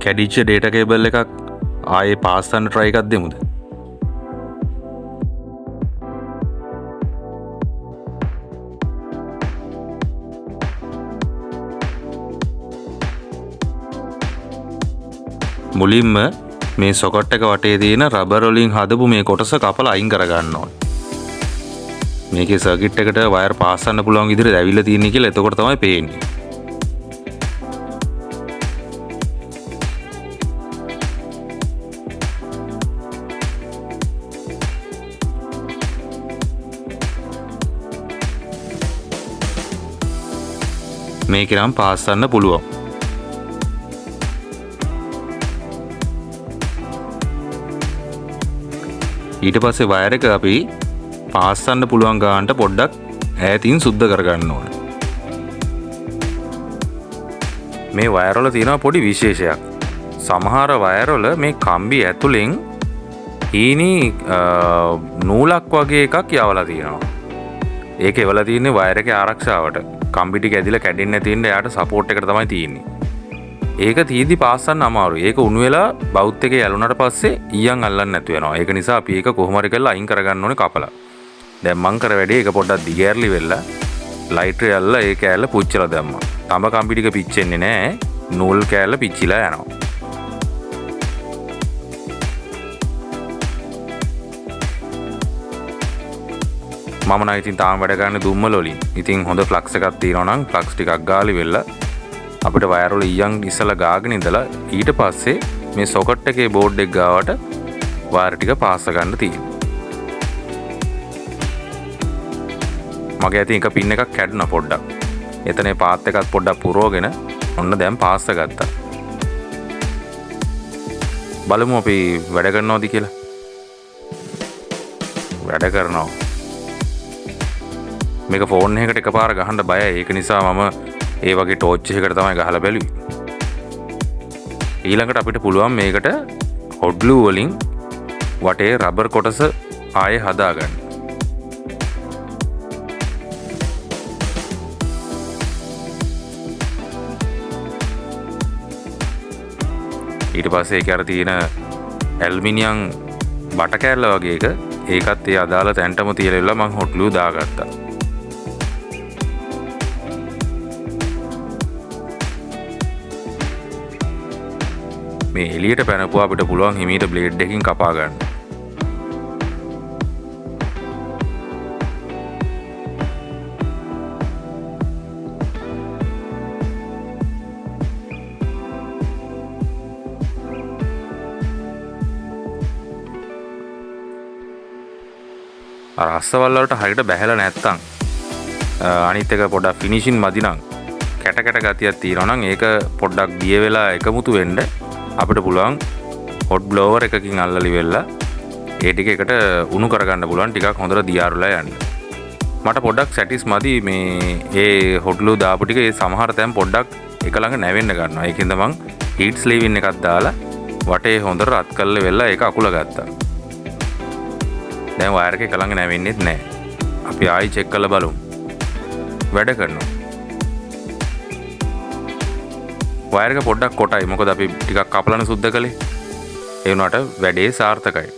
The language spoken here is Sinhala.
කැඩිච්ච ඩේටා කේබල් එකක් ආයේ පාස් කරන්න try එකක් දෙමුද? මුලින්ම මේ සොකට් එක වටේ තියෙන රබර් වලින් හදපු මේ කොටස කපලා අයින් කරගන්න ඕනේ. මේකේ සර්කිට් එකට වයර් පාස් කරන්න පුළුවන් විදිහට ඇවිල්ලා තියෙන්නේ කියලා එතකොට තමයි පේන්නේ. මේකේ නම් පාස් කරන්න පුළුවන්. ඊට පස්සේ වයර් එක අපි පාස් කරන්න පුළුවන් ගානට පොඩ්ඩක් ඈතින් සුද්ධ කරගන්න ඕනේ. මේ වයර් වල තියෙන පොඩි විශේෂයක්. සමහර වයර් වල මේ කම්බි ඇතුලෙන් හීනි නූලක් වගේ එකක් යවලා තියෙනවා. ඒක එවලා තියෙන්නේ වයර් එකේ ආරක්ෂාවට. කම්බි ටික ඇදිලා කැඩෙන්නේ නැති වෙන්න යාට සපෝට් එකට තමයි තියෙන්නේ. ඒක තීදි පාස් කරන්න අමාරුයි. ඒක උණු වෙලා බවුත් එකේ යලුණාට පස්සේ ඊයන් අල්ලන්න නැතු වෙනවා. ඒක නිසා අපි ඒක කොහොම හරි කරලා අයින් කරගන්න ඕනේ කපලා. දැන් මං කර වැඩේ ඒක පොඩ්ඩක් දිගෑරලි වෙලා ලයිටර් යල්ලා ඒ කෑල්ල පුච්චලා දැම්මා. තඹ කම්බි ටික පිච්චෙන්නේ නැහැ. නූල් කෑල්ල පිච්චිලා යනවා. මම නම් ඉතින් තාම වැඩ ගන්න දුම්මල වලින්. ඉතින් හොඳ ෆ්ලක්ස් එකක් තියෙනවා නම් ෆ්ලක්ස් ටිකක් ගාලි වෙලා අපිට වයර් වල ඊයන් ඉස්සලා ගාගෙන ඉඳලා ඊට පස්සේ මේ සොකට් එකේ බෝඩ් එක ගාවට වයර් ටික පාස් ගන්න තියෙනවා. මගේ අතින් එක පින් එකක් කැඩුණා පොඩ්ඩක්. එතනේ පාත් එකක් පොඩ්ඩක් පුරවගෙන ඔන්න දැන් පාස් ගත්තා. බලමු අපි වැඩ කරනවද කියලා. වැඩ කරනවා. මේක ෆෝන් එකකට එකපාර ගහන්න බයයි. ඒක නිසා මම ඒ වගේ ටෝච් එකකට තමයි ගහලා බැලුවේ. ඊළඟට අපිට පුළුවන් මේකට හොට් ග්ලූ වලින් වටේ රබර් කොටස ආයේ හදාගන්න. ඊට පස්සේ ඒක අර තියෙන ඇල්මිනියම් බට කෑල්ල වගේ එක ඒකත් ඒ අදාළ තැන්ටම තියලා මම හොට් ග්ලූ දාගත්තා. මේ එළියට පැනපුවා අපිට පුළුවන් හිමීට බ්ලේඩ් එකකින් කපා ගන්න. අර අස්සවල් වලට හරියට බැහැලා නැත්තම් අනිත් එක පොඩ්ඩක් ෆිනිෂින් මදි නම් කැට කැට ගතියක් තියෙනවා නම් ඒක පොඩ්ඩක් දිය වෙලා එකමුතු වෙන්න අපිට පුළුවන් හොට් බ්ලෝවර් එකකින් අල්ලලි වෙලා ඒ ටික එකට උණු කරගන්න පුළුවන් ටිකක් හොඳට දියාරුලා යන්න. මට පොඩ්ඩක් සැටිස් මදි මේ ඒ හොට් ග්ලූ දාපු ටික ඒ සමහර තැන් පොඩ්ඩක් එක ළඟ නැවෙන්න ගන්නවා. ඒකෙන්ද මං හීට් ස්ලීවින් එකක් දාලා වටේ හොඳට රත් කරලා වෙලා ඒක අකුල ගත්තා. දැන් වයර් එක එක ළඟ නැවෙන්නේත් නැහැ. අපි ආයි චෙක් කරලා බලමු. වැඩ කරනවා. වයර් එක පොඩ්ඩක් කොටයි. මොකද අපි ටිකක් කපලන සුද්ධ කළේ. ඒ වුණාට වැඩේ සාර්ථකයි.